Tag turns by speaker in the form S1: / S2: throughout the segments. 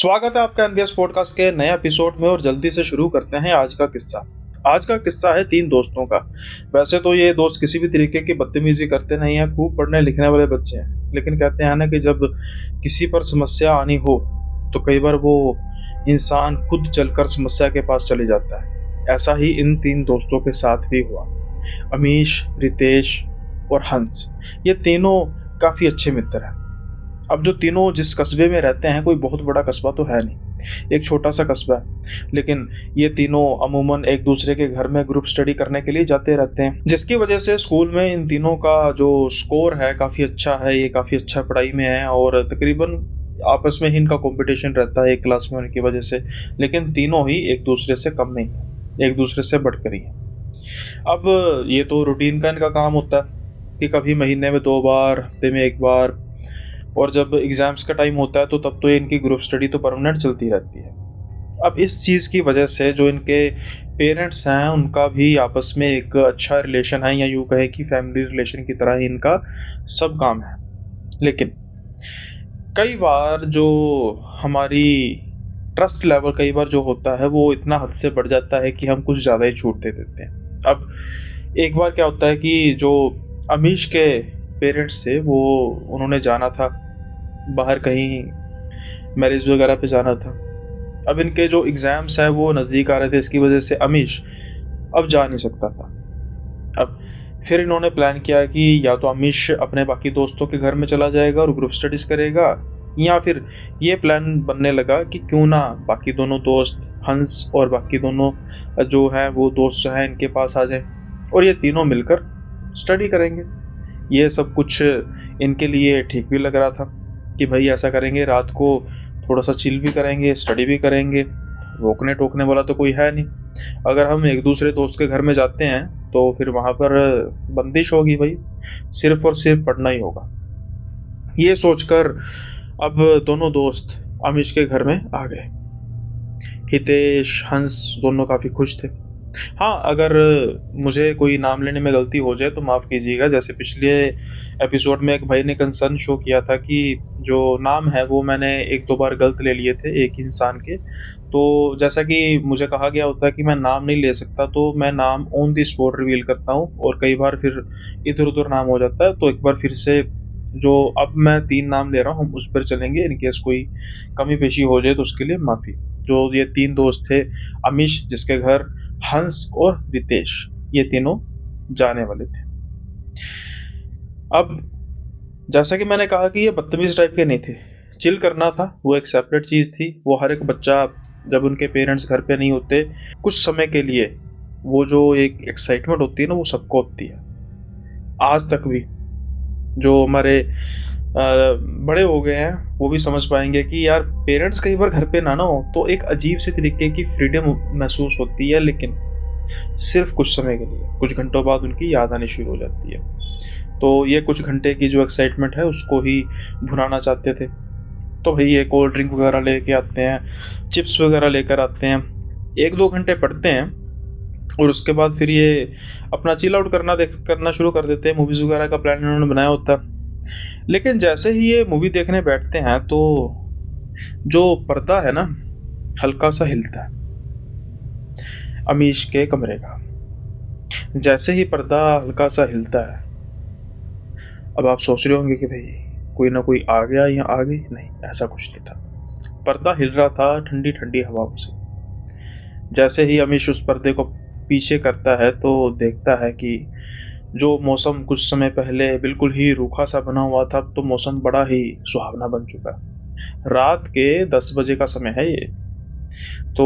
S1: स्वागत है आपका एनबीएस पॉडकास्ट के नए एपिसोड में और जल्दी से शुरू करते हैं आज का किस्सा। आज का किस्सा है तीन दोस्तों का। वैसे तो ये दोस्त किसी भी तरीके की बदतमीजी करते नहीं हैं, खूब पढ़ने लिखने वाले बच्चे हैं, लेकिन कहते हैं ना कि जब किसी पर समस्या आनी हो तो कई बार वो इंसान खुद चलकर समस्या के पास चले जाता है। ऐसा ही इन तीन दोस्तों के साथ भी हुआ। अमीश, रितेश और हंस, ये तीनों काफी अच्छे मित्र हैं। अब जो तीनों जिस कस्बे में रहते हैं, कोई बहुत बड़ा कस्बा तो है नहीं, एक छोटा सा कस्बा है, लेकिन ये तीनों अमूमन एक दूसरे के घर में ग्रुप स्टडी करने के लिए जाते रहते हैं, जिसकी वजह से स्कूल में इन तीनों का जो स्कोर है काफ़ी अच्छा है। ये काफ़ी अच्छा पढ़ाई में है और तकरीबन आपस में ही इनका कंपटीशन रहता है एक क्लास में होने की वजह से। लेकिन तीनों ही एक दूसरे से कम नहीं है, एक दूसरे से बढ़कर ही है। अब ये तो रूटीन का इनका काम होता है कि कभी महीने में 2 बार, हफ्ते में 1 बार, और जब एग्जाम्स का टाइम होता है तो तब तो इनकी ग्रुप स्टडी तो परमानेंट चलती रहती है। अब इस चीज़ की वजह से जो इनके पेरेंट्स हैं उनका भी आपस में एक अच्छा रिलेशन है, या यूँ कहें कि फैमिली रिलेशन की तरह ही इनका सब काम है। लेकिन कई बार जो हमारी ट्रस्ट लेवल कई बार जो होता है वो इतना हद से बढ़ जाता है कि हम कुछ ज़्यादा ही छूट दे देते हैं। अब एक बार क्या होता है कि जो अमीश के पेरेंट्स थे वो उन्होंने जाना था बाहर, कहीं मैरिज वगैरह पे जाना था। अब इनके जो एग्ज़ाम्स हैं वो नज़दीक आ रहे थे, इसकी वजह से अमीश अब जा नहीं सकता था। अब फिर इन्होंने प्लान किया कि या तो अमीश अपने बाकी दोस्तों के घर में चला जाएगा और ग्रुप स्टडीज़ करेगा, या फिर ये प्लान बनने लगा कि क्यों ना बाकी दोनों दोस्त हंस और बाकी दोनों जो हैं वो दोस्त जो हैं इनके पास आ जाएं और ये तीनों मिलकर स्टडी करेंगे। ये सब कुछ इनके लिए ठीक भी लग रहा था कि भाई ऐसा करेंगे, रात को थोड़ा सा चिल भी करेंगे, स्टडी भी करेंगे, रोकने टोकने वाला तो कोई है नहीं। अगर हम एक दूसरे दोस्त के घर में जाते हैं तो फिर वहाँ पर बंदिश होगी भाई, सिर्फ और सिर्फ पढ़ना ही होगा। ये सोचकर अब दोनों दोस्त अमीश के घर में आ गए। हितेश, हंस दोनों काफ़ी खुश थे। हाँ, अगर मुझे कोई नाम लेने में गलती हो जाए तो माफ़ कीजिएगा। जैसे पिछले एपिसोड में एक भाई ने कंसर्न शो किया था कि जो नाम है वो मैंने 1-2 बार गलत ले लिए थे एक इंसान के। तो जैसा कि मुझे कहा गया होता है कि मैं नाम नहीं ले सकता, तो मैं नाम ऑन द स्पॉट रिवील करता हूँ और कई बार फिर इधर-उधर नाम हो जाता है। तो एक बार फिर से जो अब मैं 3 नाम ले रहा हूँ हम उस पर चलेंगे, इन केस कोई कमी पेशी हो जाए तो उसके लिए माफ़ी। जो ये 3 दोस्त थे, अमीश जिसके घर हंस और रितेश, ये तीनों जाने वाले थे। अब जैसा कि मैंने कहा कि ये बदतमीज टाइप के नहीं थे, चिल करना था वो एक सेपरेट चीज़ थी। वो हर एक बच्चा जब उनके पेरेंट्स घर पे नहीं होते कुछ समय के लिए, वो जो एक एक्साइटमेंट होती है ना वो सबको होती है। आज तक भी जो हमारे बड़े हो गए हैं वो भी समझ पाएंगे कि यार पेरेंट्स कई बार घर पे ना हो तो एक अजीब से तरीके की फ्रीडम महसूस होती है, लेकिन सिर्फ कुछ समय के लिए, कुछ घंटों बाद उनकी याद आनी शुरू हो जाती है। तो ये कुछ घंटे की जो एक्साइटमेंट है उसको ही भुनाना चाहते थे। तो भाई ये कोल्ड ड्रिंक वगैरह लेके आते हैं, चिप्स वगैरह लेकर आते हैं, 1-2 घंटे पढ़ते हैं और उसके बाद फिर ये अपना चिल आउट करना शुरू कर देते हैं। मूवीज़ वगैरह का प्लान इन्होंने बनाया होता है। लेकिन जैसे ही ये मूवी देखने बैठते हैं तो जो पर्दा है ना हल्का सा हिलता है अमीश के कमरे का। जैसे ही पर्दा हल्का सा हिलता है, अब आप सोच रहे होंगे कि भाई कोई ना कोई आ गया या आ गई। नहीं, ऐसा कुछ नहीं था। पर्दा हिल रहा था ठंडी ठंडी हवाओं से। जैसे ही अमीश उस पर्दे को पीछे करता है तो देखता है कि जो मौसम कुछ समय पहले बिल्कुल ही रूखा सा बना हुआ था, तो मौसम बड़ा ही सुहावना बन चुका है। रात के 10 बजे का समय है ये। तो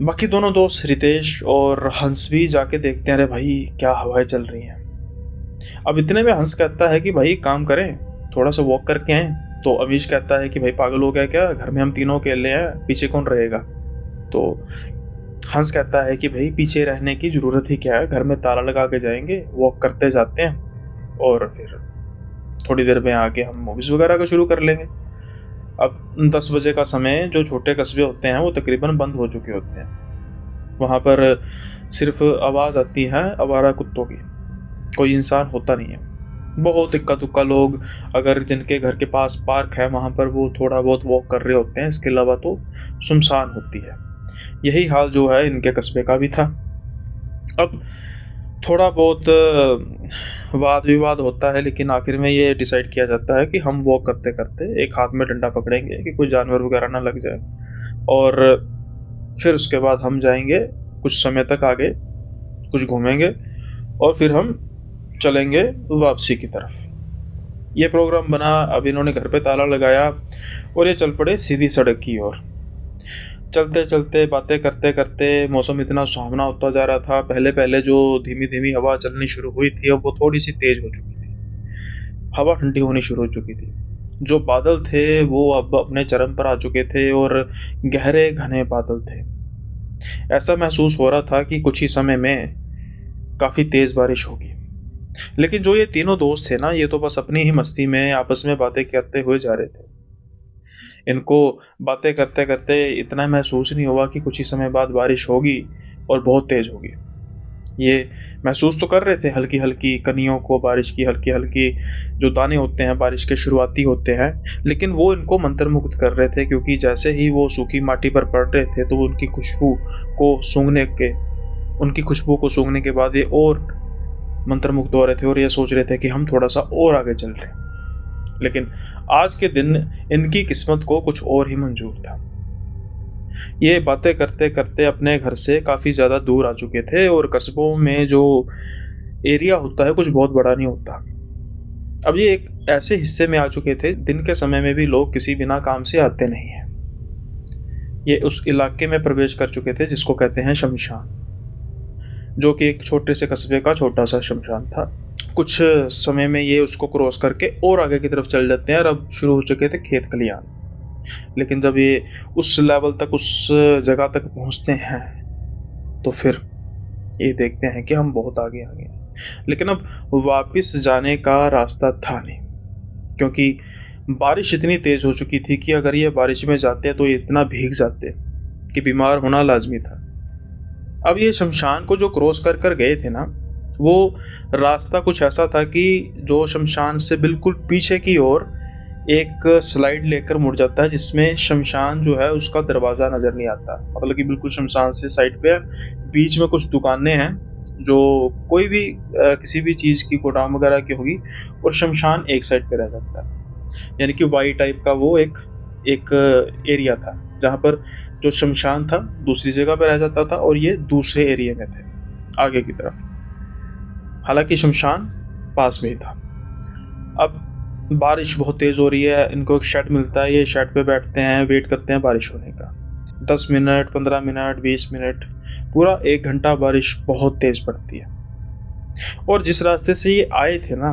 S1: बाकी दोनों दोस्त रितेश और हंस भी जाके देखते हैं, अरे भाई क्या हवाएं चल रही हैं। अब इतने में हंस कहता है कि भाई काम करें, थोड़ा सा वॉक करके आए। तो अमीश कहता है कि भाई पागल हो गया क्या, घर में हम तीनों अकेले हैं, पीछे कौन रहेगा। तो हंस कहता है कि भाई पीछे रहने की ज़रूरत ही क्या है, घर में ताला लगा के जाएंगे, वॉक करते जाते हैं और फिर थोड़ी देर में आके हम मूवीज़ वगैरह का शुरू कर लेंगे। अब 10 बजे का समय, जो छोटे कस्बे होते हैं वो तकरीबन बंद हो चुके होते हैं। वहाँ पर सिर्फ आवाज़ आती है आवारा कुत्तों की, कोई इंसान होता नहीं है। बहुत इक्का दुक्का लोग, अगर जिनके घर के पास पार्क है वहां पर वो थोड़ा बहुत वॉक कर रहे होते हैं, इसके अलावा तो सुनसान होती है। यही हाल जो है इनके कस्बे का भी था। अब थोड़ा बहुत वाद विवाद होता है, लेकिन आखिर में ये डिसाइड किया जाता है कि हम वॉक करते करते एक हाथ में डंडा पकड़ेंगे कि कोई जानवर वगैरह ना लग जाए, और फिर उसके बाद हम जाएंगे कुछ समय तक आगे, कुछ घूमेंगे, और फिर हम चलेंगे वापसी की तरफ। ये प्रोग्राम बना। अब इन्होंने घर पे ताला लगाया और ये चल पड़े सीधी सड़क की ओर। चलते चलते बातें करते करते मौसम इतना सुहावना होता जा रहा था। पहले पहले जो धीमी धीमी हवा चलनी शुरू हुई थी, अब वो थोड़ी सी तेज हो चुकी थी। हवा ठंडी होनी शुरू हो चुकी थी। जो बादल थे वो अब अपने चरम पर आ चुके थे, और गहरे घने बादल थे। ऐसा महसूस हो रहा था कि कुछ ही समय में काफी तेज बारिश होगी। लेकिन जो ये तीनों दोस्त थे ना, ये तो बस अपनी ही मस्ती में आपस में बातें करते हुए जा रहे थे। इनको बातें करते करते इतना महसूस नहीं हुआ कि कुछ ही समय बाद बारिश होगी और बहुत तेज होगी। ये महसूस तो कर रहे थे हल्की हल्की कनियों को, बारिश की हल्की हल्की जो दाने होते हैं बारिश के शुरुआती होते हैं, लेकिन वो इनको मंत्रमुग्ध कर रहे थे, क्योंकि जैसे ही वो सूखी माटी पर पड़ रहे थे तो को सूंघने के उनकी खुशबू को सूंघने के बाद ये और मंत्रमुग्ध हो रहे थे, और ये सोच रहे थे कि हम थोड़ा सा और आगे चल रहे हैं। लेकिन आज के दिन इनकी किस्मत को कुछ और ही मंजूर था। ये बातें करते करते अपने घर से काफी ज्यादा दूर आ चुके थे, और कस्बों में जो एरिया होता है कुछ बहुत बड़ा नहीं होता। अब ये एक ऐसे हिस्से में आ चुके थे दिन के समय में भी लोग किसी बिना काम से आते नहीं है। ये उस इलाके में प्रवेश कर चुके थे जिसको कहते हैं शमशान, जो कि एक छोटे से कस्बे का छोटा सा शमशान था। कुछ समय में ये उसको क्रॉस करके और आगे की तरफ चल जाते हैं, और अब शुरू हो चुके थे खेत खलियान। लेकिन जब ये उस लेवल तक, उस जगह तक पहुंचते हैं, तो फिर ये देखते हैं कि हम बहुत आगे आ गए। लेकिन अब वापस जाने का रास्ता था नहीं, क्योंकि बारिश इतनी तेज हो चुकी थी कि अगर ये बारिश में जाते तो ये इतना भीग जाते कि बीमार होना लाजमी था। अब ये शमशान को जो क्रॉस कर कर गए थे ना, वो रास्ता कुछ ऐसा था कि जो शमशान से बिल्कुल पीछे की ओर एक स्लाइड लेकर मुड़ जाता है, जिसमें शमशान जो है उसका दरवाजा नजर नहीं आता। मतलब कि बिल्कुल शमशान से साइड पे बीच में कुछ दुकानें हैं, जो कोई भी किसी भी चीज की गोदाम वगैरह की होगी, और शमशान एक साइड पे रह जाता है। यानी कि वाई टाइप का वो एक एक एरिया था, जहां पर जो शमशान था दूसरी जगह पे रह जाता था, और ये दूसरे एरिया में थे आगे की तरफ। हालांकि शमशान पास में ही था। अब बारिश बहुत तेज हो रही है। इनको एक शेड मिलता है, ये शेड पे बैठते हैं, वेट करते हैं बारिश होने का। 10 मिनट, 15 मिनट, 20 मिनट, पूरा 1 घंटा बारिश बहुत तेज पड़ती है। और जिस रास्ते से ये आए थे ना,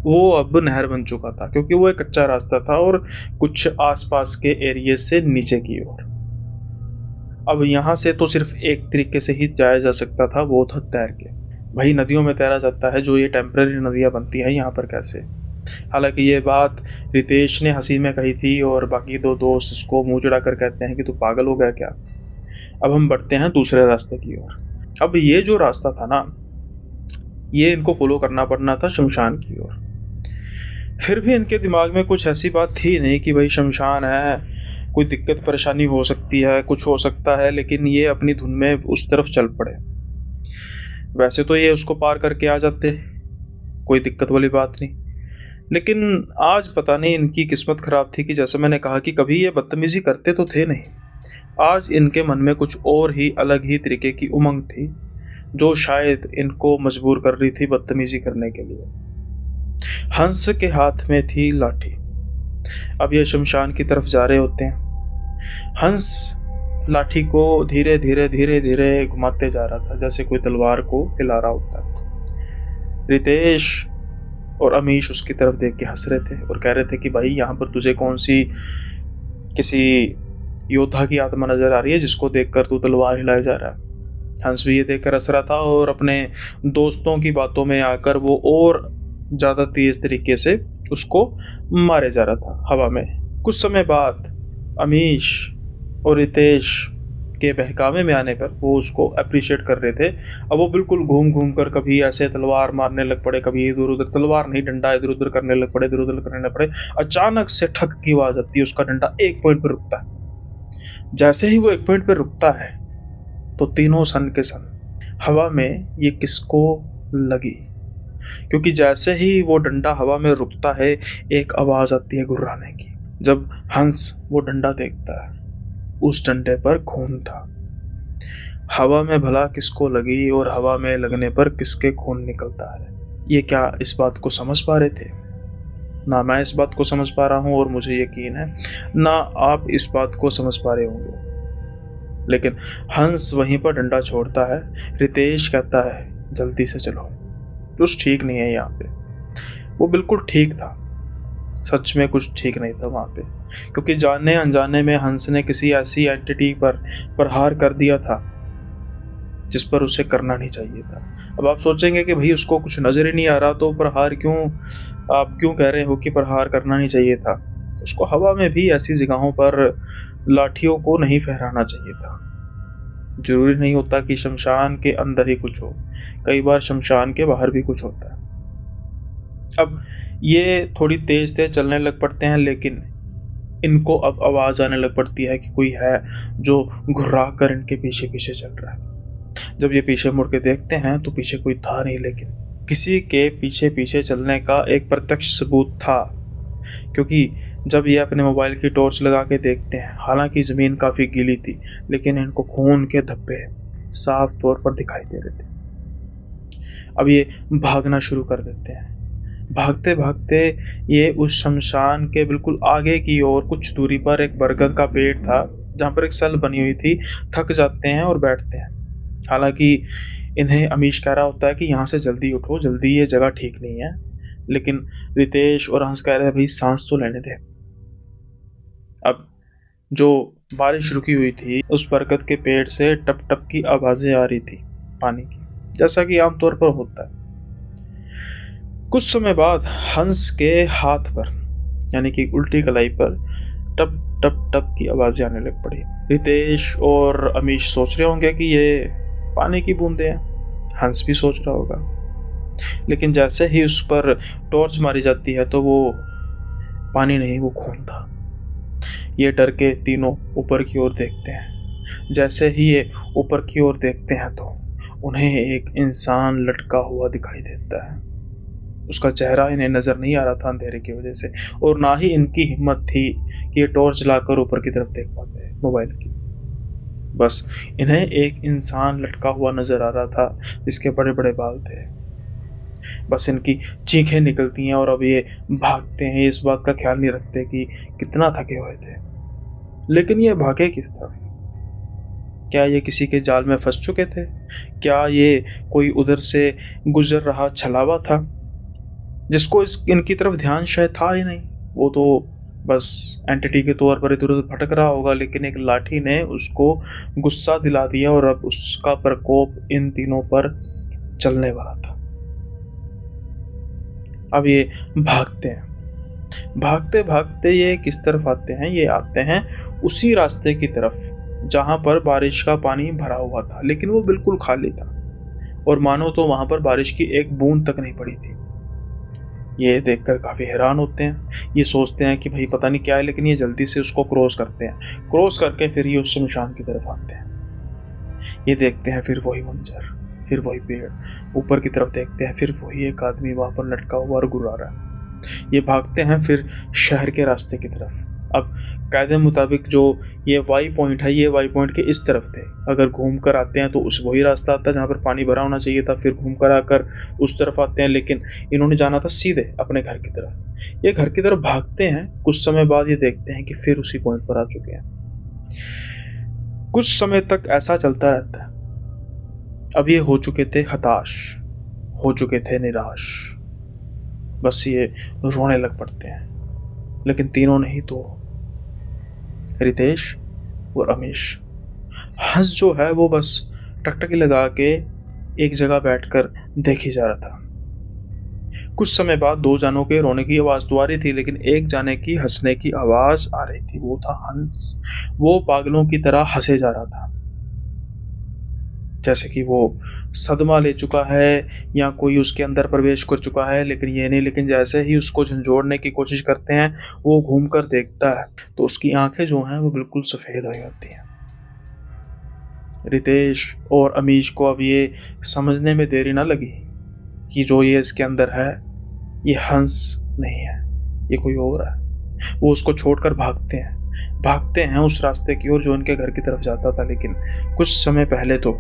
S1: वो अब नहर बन चुका था, क्योंकि वो एक कच्चा रास्ता था और कुछ आसपास के एरिया से नीचे की ओर। अब यहाँ से तो सिर्फ एक तरीके से ही जाया जा सकता था, वो था तैर के। वही नदियों में तैरा जाता है, जो ये टेम्पररी नदियां बनती हैं यहाँ पर कैसे। हालांकि ये बात रितेश ने हंसी में कही थी, और बाकी दो दोस्त इसको मुंह चढ़ा कर कहते हैं कि तू पागल हो गया क्या। अब हम बढ़ते हैं दूसरे रास्ते की ओर। अब ये जो रास्ता था ना, ये इनको फॉलो करना पड़ना था शमशान की ओर। फिर भी इनके दिमाग में कुछ ऐसी बात थी नहीं कि भाई शमशान है, कोई दिक्कत परेशानी हो सकती है, कुछ हो सकता है। लेकिन ये अपनी धुन में उस तरफ चल पड़े। वैसे तो ये उसको पार करके आ जाते, कोई दिक्कत वाली बात नहीं। लेकिन आज पता नहीं इनकी किस्मत खराब थी कि जैसे मैंने कहा कि कभी ये बदतमीजी करते तो थे नहीं। आज इनके मन में कुछ और ही अलग ही तरीके की उमंग थी, जो शायद इनको मजबूर कर रही थी बदतमीजी करने के लिए। हंस के हाथ में थी लाठी। अब ये शमशान की तरफ जा रहे होते हैं। हंस लाठी को धीरे धीरे धीरे धीरे घुमाते जा रहा था, जैसे कोई तलवार को हिला रहा होता है। रितेश और अमीश उसकी तरफ देख के हंस रहे थे और कह रहे थे कि भाई यहाँ पर तुझे कौन सी किसी योद्धा की आत्मा नजर आ रही है जिसको देखकर तू तलवार हिलाए जा रहा है। हंस भी ये देखकर हंस रहा था, और अपने दोस्तों की बातों में आकर वो और ज्यादा तेज तरीके से उसको मारे जा रहा था हवा में। कुछ समय बाद अमीश और रितेश के बहकावे में आने पर वो उसको अप्रिशिएट कर रहे थे। अब वो बिल्कुल घूम घूम कर कभी ऐसे तलवार मारने लग पड़े, कभी इधर उधर, तलवार नहीं डंडा इधर उधर करने लग पड़े, इधर उधर करने लग पड़े। अचानक से ठक की आवाज आती है, उसका डंडा एक पॉइंट पर रुकता है। जैसे ही वो एक पॉइंट पर रुकता है तो तीनों सन के सन हवा में ये किसको लगी, क्योंकि जैसे ही वो डंडा हवा में रुकता है एक आवाज आती है गुर्राने की। जब हंस वो डंडा देखता है, उस डंडे पर खून था। हवा में भला किसको लगी और हवा में लगने पर किसके खून निकलता है? ये क्या इस बात को समझ पा रहे थे? ना मैं इस बात को समझ पा रहा हूं और मुझे यकीन है ना आप इस बात को समझ पा रहे होंगे। लेकिन हंस वहीं पर डंडा छोड़ता है। रितेश कहता है जल्दी से चलो, कुछ ठीक नहीं है यहाँ पे। वो बिल्कुल ठीक था, सच में कुछ ठीक नहीं था वहां पे, क्योंकि जाने अनजाने में हंस ने किसी ऐसी एंटिटी पर प्रहार कर दिया था जिस पर उसे करना नहीं चाहिए था। अब आप सोचेंगे कि भाई उसको कुछ नजर ही नहीं आ रहा तो प्रहार क्यों, आप क्यों कह रहे हो कि प्रहार करना नहीं चाहिए था? उसको हवा में भी ऐसी जगहों पर लाठियों को नहीं फहराना चाहिए था। जरूरी नहीं होता कि शमशान के अंदर ही कुछ हो, कई बार शमशान के बाहर भी कुछ होता है। अब ये थोड़ी तेज तेज चलने लग पड़ते हैं, लेकिन इनको अब आवाज आने लग पड़ती है कि कोई है जो घुर्रा कर इनके पीछे पीछे चल रहा है। जब ये पीछे मुड़ के देखते हैं तो पीछे कोई था नहीं, लेकिन किसी के पीछे पीछे चलने का एक प्रत्यक्ष सबूत था, क्योंकि जब ये अपने मोबाइल की टॉर्च लगा के देखते हैं, हालांकि जमीन काफी गीली थी लेकिन इनको खून के धब्बे साफ तौर पर दिखाई दे रहे थे। अब ये भागना शुरू कर देते हैं। भागते भागते ये उस शमशान के बिल्कुल आगे की ओर कुछ दूरी पर एक बरगद का पेड़ था जहां पर एक सल बनी हुई थी। थक जाते हैं और बैठते हैं। हालांकि इन्हें अमीश कह रहा होता है कि यहाँ से जल्दी उठो, जल्दी, ये जगह ठीक नहीं है, लेकिन रितेश और हंस कह रहे हैं भाई सांस तो लेने दे। अब जो बारिश रुकी हुई थी उस बरगद के पेड़ से टप टप की आवाजें आ रही थी पानी की, जैसा कि आमतौर पर होता है। कुछ समय बाद हंस के हाथ पर यानी कि उल्टी कलाई पर टप टप टप की आवाजें आने लग पड़ी। रितेश और अमीश सोच रहे होंगे कि ये पानी की बूंदें हैं, हंस भी सोच रहा होगा, लेकिन जैसे ही उस पर टॉर्च मारी जाती है तो वो पानी नहीं, वो खून था। ये डर के तीनों ऊपर की ओर देखते हैं। जैसे ही ये ऊपर की ओर देखते हैं तो उन्हें एक इंसान लटका हुआ दिखाई देता है। उसका चेहरा इन्हें नजर नहीं आ रहा था अंधेरे की वजह से, और ना ही इनकी हिम्मत थी कि ये टॉर्च लाकर ऊपर की तरफ देख पाते मोबाइल की। बस इन्हें एक इंसान लटका हुआ नजर आ रहा था जिसके बड़े बड़े बाल थे। बस इनकी चीखें निकलती हैं और अब ये भागते हैं, इस बात का ख्याल नहीं रखते कि कितना थके हुए थे। लेकिन ये भागे किस तरफ? क्या ये किसी के जाल में फंस चुके थे? क्या ये कोई उधर से गुजर रहा छलावा था जिसको इनकी तरफ ध्यान शायद था ही नहीं? वो तो बस एंटिटी के तौर पर इधर उधर भटक रहा होगा, लेकिन एक लाठी ने उसको गुस्सा दिला दिया और अब उसका प्रकोप इन तीनों पर चलने वाला था। अब ये भागते हैं, भागते भागते ये किस तरफ आते हैं? ये आते हैं उसी रास्ते की तरफ जहां पर बारिश का पानी भरा हुआ था, लेकिन वो बिल्कुल खाली था और मानो तो वहां पर बारिश की एक बूंद तक नहीं पड़ी थी। ये देखकर काफी हैरान होते हैं। ये सोचते हैं कि भाई पता नहीं क्या है, लेकिन ये जल्दी से उसको क्रॉस करते हैं। क्रॉस करके फिर ये उस शमशान की तरफ आते हैं। ये देखते हैं फिर वही मंजर, फिर वही पेड़, ऊपर की तरफ देखते हैं फिर वही एक आदमी वहां पर लटका हुआ और गुर्रा रहा है। ये भागते हैं फिर शहर के रास्ते की तरफ। अब कायदे मुताबिक जो ये वाई पॉइंट है, ये वाई पॉइंट के इस तरफ थे। अगर घूम कर आते हैं तो उस वही रास्ता आता है जहाँ पर पानी भरा होना चाहिए था, फिर घूम कर आकर उस तरफ आते हैं, लेकिन इन्होंने जाना था सीधे अपने घर की तरफ। ये घर की तरफ भागते हैं। कुछ समय बाद ये देखते हैं कि फिर उसी पॉइंट पर आ चुके हैं। कुछ समय तक ऐसा चलता रहता है। अब ये हो चुके थे हताश, हो चुके थे निराश, बस ये रोने लग पड़ते हैं। लेकिन तीनों नहीं तो रितेश और अमीश। हंस जो है वो बस टकटकी लगा के एक जगह बैठकर देखी जा रहा था। कुछ समय बाद दो जानों के रोने की आवाज तो आ रही थी, लेकिन एक जाने की हंसने की आवाज आ रही थी। वो था हंस। वो पागलों की तरह हंसे जा रहा था। जैसे कि वो सदमा ले चुका है या कोई उसके अंदर प्रवेश कर चुका है, लेकिन ये नहीं। लेकिन जैसे ही उसको झंझोड़ने की कोशिश करते हैं, वो घूम कर देखता है तो उसकी आंखें जो हैं वो बिल्कुल सफ़ेद हो जाती हैं। रितेश और अमीश को अब ये समझने में देरी ना लगी कि जो ये इसके अंदर है, ये हंस नहीं है, ये कोई और है। वो उसको छोड़कर भागते हैं उस रास्ते की ओर जो उनके घर की तरफ जाता था। लेकिन कुछ समय पहले तो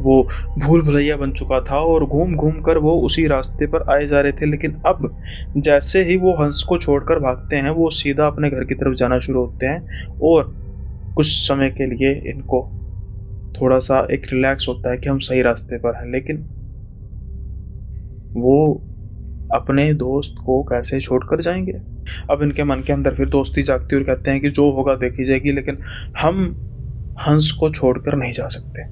S1: वो भूल भुलैया बन चुका था और घूम घूम कर वो उसी रास्ते पर आए जा रहे थे। लेकिन अब जैसे ही वो हंस को छोड़कर भागते हैं, वो सीधा अपने घर की तरफ जाना शुरू होते हैं। और कुछ समय के लिए इनको थोड़ा सा एक रिलैक्स होता है कि हम सही रास्ते पर हैं। लेकिन वो अपने दोस्त को कैसे छोड़कर जाएंगे? अब इनके मन के अंदर फिर दोस्ती जागती और कहते हैं कि जो होगा देखी जाएगी, लेकिन हम हंस को छोड़कर नहीं जा सकते।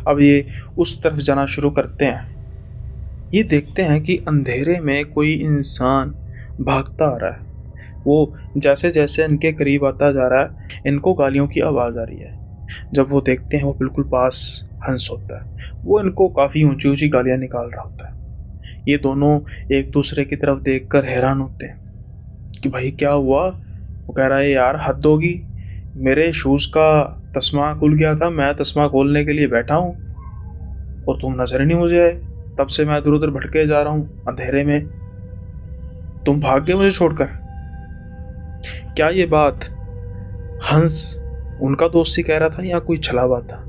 S1: अब ये उस तरफ जाना शुरू करते हैं। ये देखते हैं कि अंधेरे में कोई इंसान भागता आ रहा है। वो जैसे जैसे इनके करीब आता जा रहा है, इनको गालियों की आवाज़ आ रही है। जब वो देखते हैं, वो बिल्कुल पास हंस होता है। वो इनको काफ़ी ऊंची ऊंची गालियां निकाल रहा होता है। ये दोनों एक दूसरे की तरफ देखकर हैरान होते हैं कि भाई क्या हुआ? वो कह रहा है, यार हद होगी, मेरे शूज़ का तस्मा खुल गया था, मैं तस्मा खोलने के लिए बैठा हूँ और तुम नजर ही नहीं मुझे आए। तब से मैं इधर उधर भटके जा रहा हूँ अंधेरे में, तुम भाग गए मुझे छोड़कर। क्या ये बात हंस उनका दोस्त ही कह रहा था या कोई छलावा था?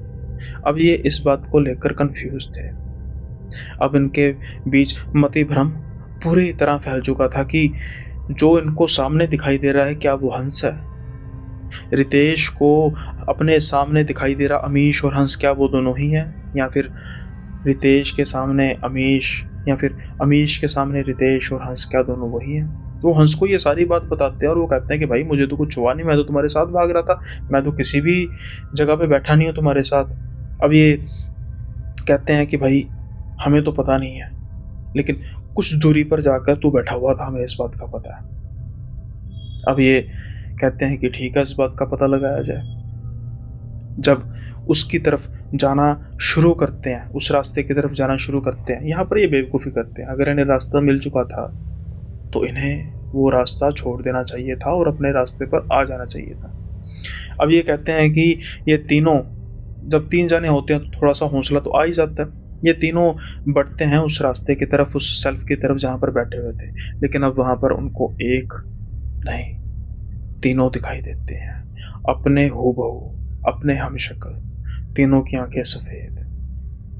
S1: अब ये इस बात को लेकर कंफ्यूज थे। अब इनके बीच मति भ्रम पूरी तरह फैल चुका था कि जो इनको सामने दिखाई दे रहा है, क्या वो हंस है? रितेश को अपने सामने दिखाई दे रहा अमीश और हंस, क्या वो दोनों ही हैं? या फिर रितेश के सामने अमीश, या फिर अमीश के सामने रितेश और हंस, क्या दोनों वही हैं? तो हंस को ये सारी बात बताते हैं और वो कहते हैं कि भाई मुझे तो कुछ हुआ नहीं, मैं तो तुम्हारे साथ भाग रहा था, मैं तो किसी भी जगह पे बैठा नहीं हूँ तुम्हारे साथ। अब ये कहते हैं कि भाई हमें तो पता नहीं है, लेकिन कुछ दूरी पर जाकर तू बैठा हुआ था, हमें इस बात का पता है। अब ये कहते हैं कि ठीक है, इस बात का पता लगाया जाए। जब उसकी तरफ जाना शुरू करते हैं, उस रास्ते की तरफ जाना शुरू करते हैं, यहाँ पर ये बेवकूफ़ी करते हैं। अगर इन्हें रास्ता मिल चुका था तो इन्हें वो रास्ता छोड़ देना चाहिए था और अपने रास्ते पर आ जाना चाहिए था। अब ये कहते हैं कि ये तीनों, जब तीन जाने होते हैं तो थोड़ा सा हौसला तो आ ही जाता है। ये तीनों बढ़ते हैं उस रास्ते की तरफ, उस शेल्फ की तरफ जहाँ पर बैठे हुए थे। लेकिन अब वहाँ पर उनको एक नहीं, तीनों दिखाई देते हैं, अपने हूबहू, अपने हमशक्ल। तीनों की आंखें सफ़ेद।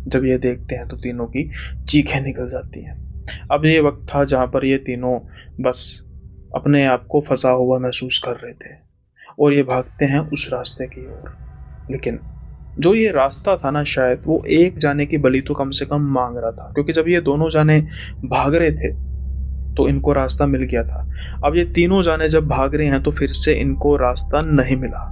S1: जब ये देखते हैं तो तीनों की चीखें निकल जाती हैं। अब ये वक्त था जहाँ पर ये तीनों बस अपने आप को फंसा हुआ महसूस कर रहे थे और ये भागते हैं उस रास्ते की ओर। लेकिन जो ये रास्ता था ना, शायद वो एक जाने की बलि तो कम से कम मांग रहा था, क्योंकि जब ये दोनों जाने भाग रहे थे तो इनको रास्ता मिल गया था। अब ये तीनों जाने जब भाग रहे हैं तो फिर से इनको रास्ता नहीं मिला।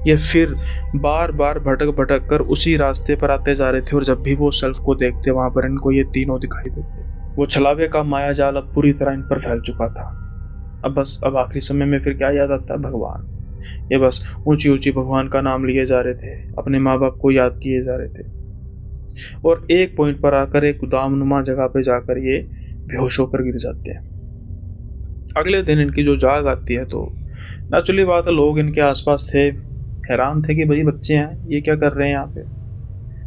S1: ये फिर बार बार भटक भटक कर उसी रास्ते पर आते जा रहे थे और जब भी वो शेल्फ को देखते, वहां पर इनको ये तीनों दिखाई देते। वो छलावे का माया जाल अब पूरी तरह इन पर फैल चुका था। अब आखिरी समय में फिर क्या याद आता है? भगवान। ये बस ऊंची ऊंची भगवान का नाम लिए जा रहे थे, अपने माँ बाप को याद किए जा रहे थे और एक पॉइंट पर आकर एक उदामनुमा जगह पे जाकर ये बेहोश होकर गिर जाते हैं। अगले दिन इनकी जो जाग आती है तो नेचुरली बात है, लोग इनके आसपास थे, हैरान थे कि भाई बच्चे हैं, ये क्या कर रहे हैं यहाँ पे।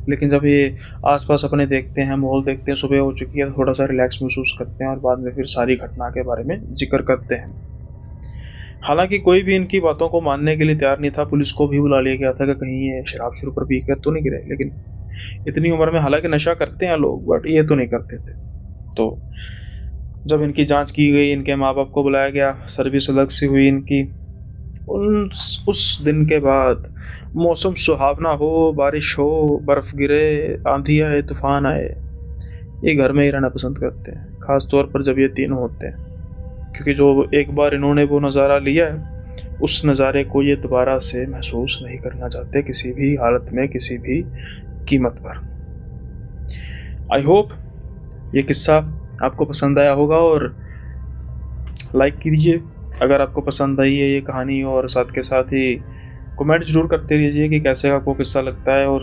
S1: लेकिन जब ये आसपास अपने देखते हैं, माहौल देखते हैं, सुबह हो चुकी है, थोड़ा सा रिलैक्स महसूस करते हैं और बाद में फिर सारी घटना के बारे में जिक्र करते हैं। हालांकि कोई भी इनकी बातों को मानने के लिए तैयार नहीं था। पुलिस को भी बुला लिया गया था कि कहीं ये शराब शुरू पर पी कर तो नहीं गिरे। लेकिन इतनी उम्र में हालांकि नशा करते हैं लोग, बट ये तो नहीं करते थे। तो जब इनकी जांच की गई, इनके माँ बाप को बुलाया गया, सर्विस अलग से हुई इनकी। उस दिन के बाद मौसम सुहावना हो, बारिश हो, बर्फ गिरे, आंधी आए, तूफान आए, ये घर में ही रहना पसंद करते हैं, खास तौर पर जब ये तीनों होते हैं। क्योंकि जो एक बार इन्होंने वो नज़ारा लिया है, उस नज़ारे को ये दोबारा से महसूस नहीं करना चाहते किसी भी हालत में, किसी भी कीमत पर। आई होप ये किस्सा आपको पसंद आया होगा और लाइक कीजिए अगर आपको पसंद आई है ये कहानी, और साथ के साथ ही कमेंट जरूर करते रहिए कि कैसे आपको किस्सा लगता है, और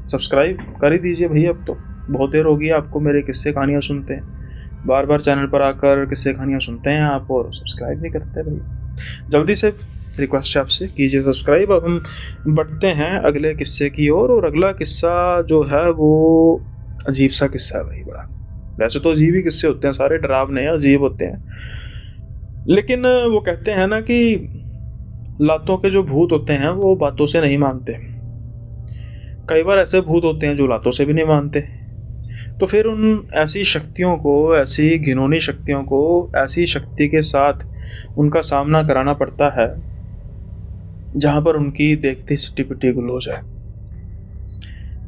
S1: सब्सक्राइब कर ही दीजिए भैया। अब तो बहुत देर हो गई आपको मेरे किस्से कहानियाँ सुनते हैं, बार बार चैनल पर आकर किस्से कहानियाँ सुनते हैं आप और सब्सक्राइब नहीं करते भैया। जल्दी से रिक्वेस्ट है आपसे, कीजिए सब्सक्राइब। अब हम बढ़ते हैं अगले किस्से की ओर, और अगला किस्सा जो है वो अजीब सा किस्सा है भाई बड़ा। वैसे तो अजीब ही किस्से होते हैं, सारे डरावने अजीब होते हैं, लेकिन वो कहते हैं ना कि लातों के जो भूत होते हैं वो बातों से नहीं मानते। कई बार ऐसे भूत होते हैं जो लातों से भी नहीं मानते। तो फिर उन ऐसी शक्तियों को, ऐसी घिनौनी शक्तियों को ऐसी शक्ति के साथ उनका सामना कराना पड़ता है जहां पर उनकी देखती सिटी पिटी गुल हो जाए।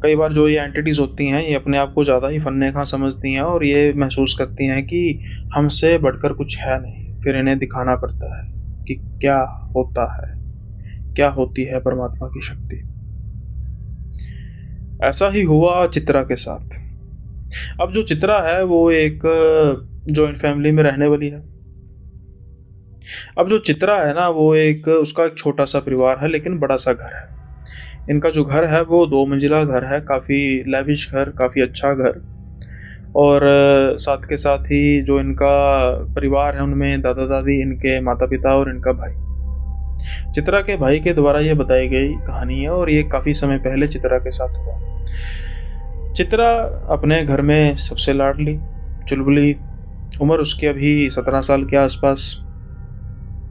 S1: कई बार जो ये एंटिटीज होती हैं ये अपने आप को ज़्यादा ही फन्ने खा समझती हैं और ये महसूस करती हैं कि हमसे बढ़कर कुछ है नहीं। फिर इन्हें दिखाना पड़ता है कि क्या होता है, क्या होती है परमात्मा की शक्ति। ऐसा ही हुआ चित्रा के साथ। अब जो चित्रा है वो एक जॉइंट फैमिली में रहने वाली है। अब जो चित्रा है ना वो उसका एक छोटा सा परिवार है लेकिन बड़ा सा घर है। इनका जो घर है वो 2 मंजिला घर है, काफ़ी लेविश घर, काफ़ी अच्छा घर। और साथ के साथ ही जो इनका परिवार है उनमें दादा दादी, इनके माता पिता और इनका भाई। चित्रा के भाई के द्वारा ये बताई गई कहानी है और ये काफ़ी समय पहले चित्रा के साथ हुआ। चित्रा अपने घर में सबसे लाडली, चुलबुली, उम्र उसकी अभी 17 साल के आसपास।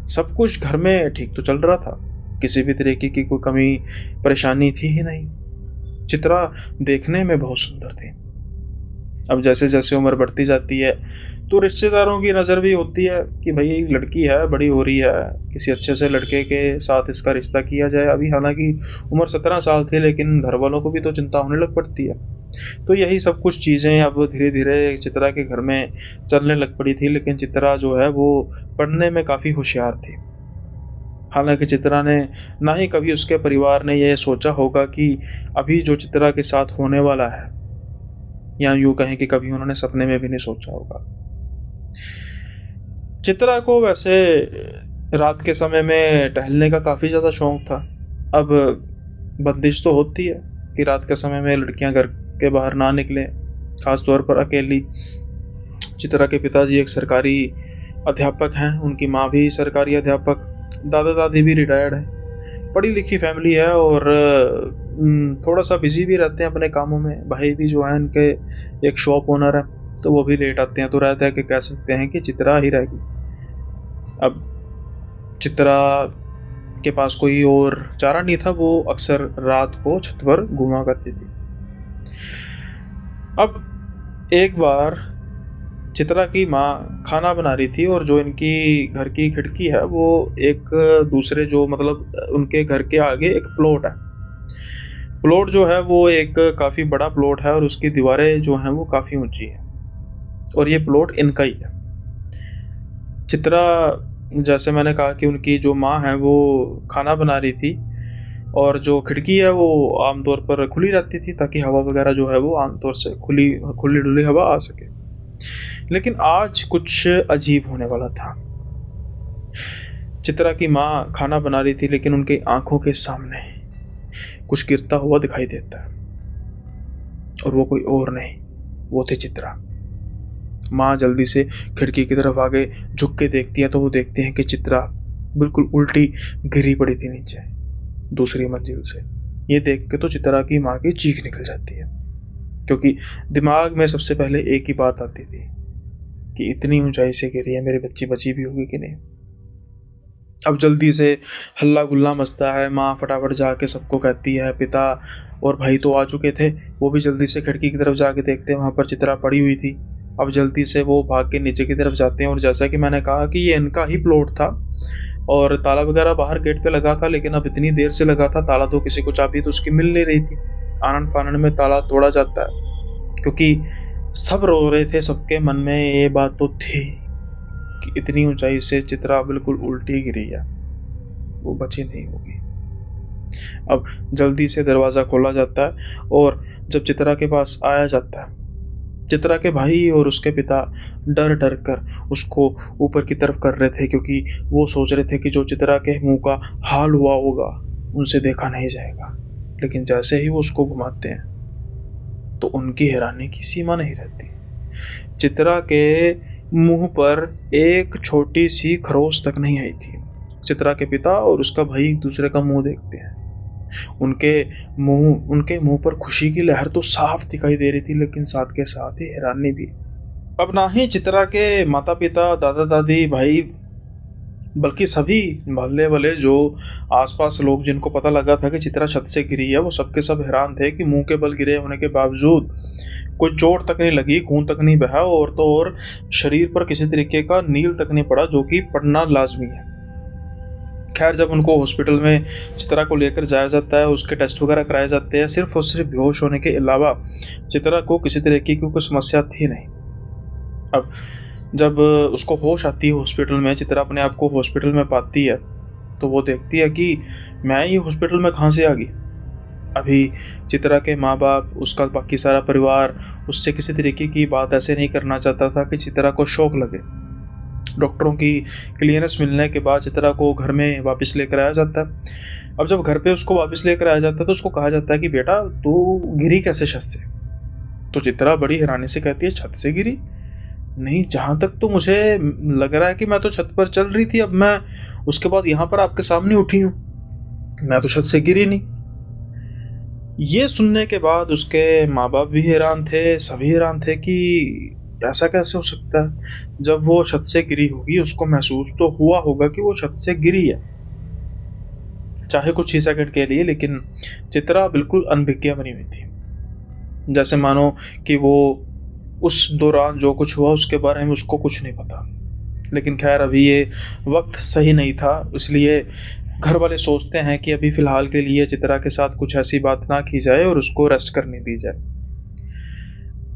S1: सब कुछ घर में ठीक तो चल रहा था, किसी भी तरीके की कोई कमी परेशानी थी ही नहीं। चित्रा देखने में बहुत सुंदर थी। अब जैसे जैसे उम्र बढ़ती जाती है तो रिश्तेदारों की नज़र भी होती है कि भाई लड़की है, बड़ी हो रही है, किसी अच्छे से लड़के के साथ इसका रिश्ता किया जाए। अभी हालांकि उम्र 17 साल थी लेकिन घर वालों को भी तो चिंता होने लग पड़ती है। तो यही सब कुछ चीज़ें अब धीरे धीरे चित्रा के घर में चलने लग पड़ी थी। लेकिन चित्रा जो है वो पढ़ने में काफ़ी होशियार थी। हालांकि चित्रा ने ना ही कभी उसके परिवार ने यह सोचा होगा कि अभी जो चित्रा के साथ होने वाला है, या यूं कहें कि कभी उन्होंने सपने में भी नहीं सोचा होगा। चित्रा को वैसे रात के समय में टहलने का काफ़ी ज़्यादा शौक था। अब बंदिश तो होती है कि रात के समय में लड़कियां घर के बाहर ना निकलें, खास तौर पर अकेली। चित्रा के पिताजी एक सरकारी अध्यापक हैं, उनकी माँ भी सरकारी अध्यापक, दादा दादी भी रिटायर्ड है। पढ़ी लिखी फैमिली है और थोड़ा सा बिजी भी रहते हैं अपने कामों में। भाई भी जो है इनके एक शॉप ओनर है, तो वो भी लेट आते हैं। तो रहता है कि कह सकते हैं कि चित्रा ही रहेगी। अब चित्रा के पास कोई और चारा नहीं था, वो अक्सर रात को छत पर घूमा करती थी। अब एक बार चित्रा की माँ खाना बना रही थी और जो इनकी घर की खिड़की है वो एक दूसरे, जो मतलब उनके घर के आगे एक प्लॉट है। प्लॉट जो है वो एक काफ़ी बड़ा प्लॉट है और उसकी दीवारें जो हैं वो काफ़ी ऊंची है, और ये प्लॉट इनका ही है। चित्रा, जैसे मैंने कहा कि उनकी जो माँ है वो खाना बना रही थी और जो खिड़की है वो आमतौर पर खुली रहती थी ताकि हवा वगैरह जो है वो आमतौर से खुली डुली हवा आ सके। लेकिन आज कुछ अजीब होने वाला था। चित्रा की माँ खाना बना रही थी लेकिन उनकी आंखों के सामने कुछ गिरता हुआ दिखाई देता है, और वो कोई और नहीं, वो थे चित्रा। माँ जल्दी से खिड़की की तरफ आगे झुक के देखती है तो वो देखते हैं कि चित्रा बिल्कुल उल्टी गिरी पड़ी थी नीचे दूसरी मंजिल से। ये देख के तो चित्रा की माँ की चीख निकल जाती है, क्योंकि दिमाग में सबसे पहले एक ही बात आती थी कि इतनी ऊंचाई से गिरी है, मेरी बच्ची बची भी होगी कि नहीं। अब जल्दी से हल्ला गुल्ला मचता है। माँ फटाफट जाके सबको कहती है। पिता और भाई तो आ चुके थे, वो भी जल्दी से खिड़की की तरफ जाके देखते हैं, वहां पर चित्रा पड़ी हुई थी। अब जल्दी से वो भाग के नीचे की तरफ जाते हैं और जैसा कि मैंने कहा कि ये इनका ही प्लॉट था और ताला वगैरह बाहर गेट पे लगा था, लेकिन अब इतनी देर से लगा था ताला तो किसी को चाबी तो उसकी मिल नहीं रही थी। आनन फानन में ताला तोड़ा जाता है, क्योंकि सब रो रहे थे। सबके मन में ये बात तो थी कि इतनी ऊंचाई से चित्रा बिल्कुल उल्टी गिरी है, वो बची नहीं होगी। अब जल्दी से दरवाजा खोला जाता है और जब चित्रा के पास आया जाता है, चित्रा के भाई और उसके पिता डर डर कर उसको ऊपर की तरफ कर रहे थे, क्योंकि वो सोच रहे थे कि जो चित्रा के मुंह का हाल हुआ होगा उनसे देखा नहीं जाएगा। लेकिन जैसे ही वो उसको घुमाते हैं तो उनकी हैरानी की सीमा नहीं रहती। चित्रा के मुंह पर एक छोटी सी खरोच तक नहीं आई थी। चित्रा के पिता और उसका भाई एक दूसरे का मुंह देखते हैं। उनके मुंह पर खुशी की लहर तो साफ दिखाई दे रही थी, लेकिन साथ के साथ ही हैरानी भी। अब ना ही चित्रा के माता पिता, दादा दादी, भाई, बल्कि सभी मोहल्ले वाले जो आसपास लोग जिनको पता लगा था कि चित्रा छत से गिरी है, वो सबके सब हैरान थे कि मुंह के बल गिरे होने के बावजूद कोई चोट तक नहीं लगी, खून तक नहीं बहा, और तो और शरीर पर किसी तरीके का नील तक नहीं पड़ा, जो कि पड़ना लाजमी है। खैर, जब उनको हॉस्पिटल में चित्रा को लेकर जाया जाता है, उसके टेस्ट वगैरह कराए जाते हैं, सिर्फ और सिर्फ बेहोश होने के अलावा चित्रा को किसी तरीके की कोई समस्या थी नहीं। अब जब उसको होश आती है हॉस्पिटल में, चित्रा अपने आप को हॉस्पिटल में पाती है, तो वो देखती है कि मैं ये हॉस्पिटल में कहाँ से आ गई। अभी चित्रा के माँ बाप, उसका बाकी सारा परिवार उससे किसी तरीके की बात ऐसे नहीं करना चाहता था कि चित्रा को शौक लगे। डॉक्टरों की क्लियरेंस मिलने के बाद चित्रा को घर में वापस लेकर आया जाता है। अब जब घर पे उसको वापस लेकर आया जाता है तो उसको कहा जाता है कि बेटा, तू गिरी कैसे छत से? तो चित्रा बड़ी हैरानी से कहती है, छत से गिरी? नहीं, जहां तक तो मुझे लग रहा है कि मैं तो छत पर चल रही थी, अब मैं उसके बाद यहाँ पर आपके सामने उठी हूँ, मैं तो छत से गिरी नहीं। ये सुनने के बाद उसके माँ बाप भी हैरान थे, सभी हैरान थे कि ऐसा कैसे हो सकता है। जब वो छत से गिरी होगी, उसको महसूस तो हुआ होगा कि वो छत से गिरी है, चाहे कुछ ही सेकंड के लिए, लेकिन चित्रा बिल्कुल अनभिज्ञ बनी हुई थी, जैसे मानो कि वो उस दौरान जो कुछ हुआ उसके बारे में उसको कुछ नहीं पता। लेकिन खैर, अभी ये वक्त सही नहीं था, इसलिए घर वाले सोचते हैं कि अभी फिलहाल के लिए चित्रा के साथ कुछ ऐसी बात ना की जाए और उसको रेस्ट करने दी जाए।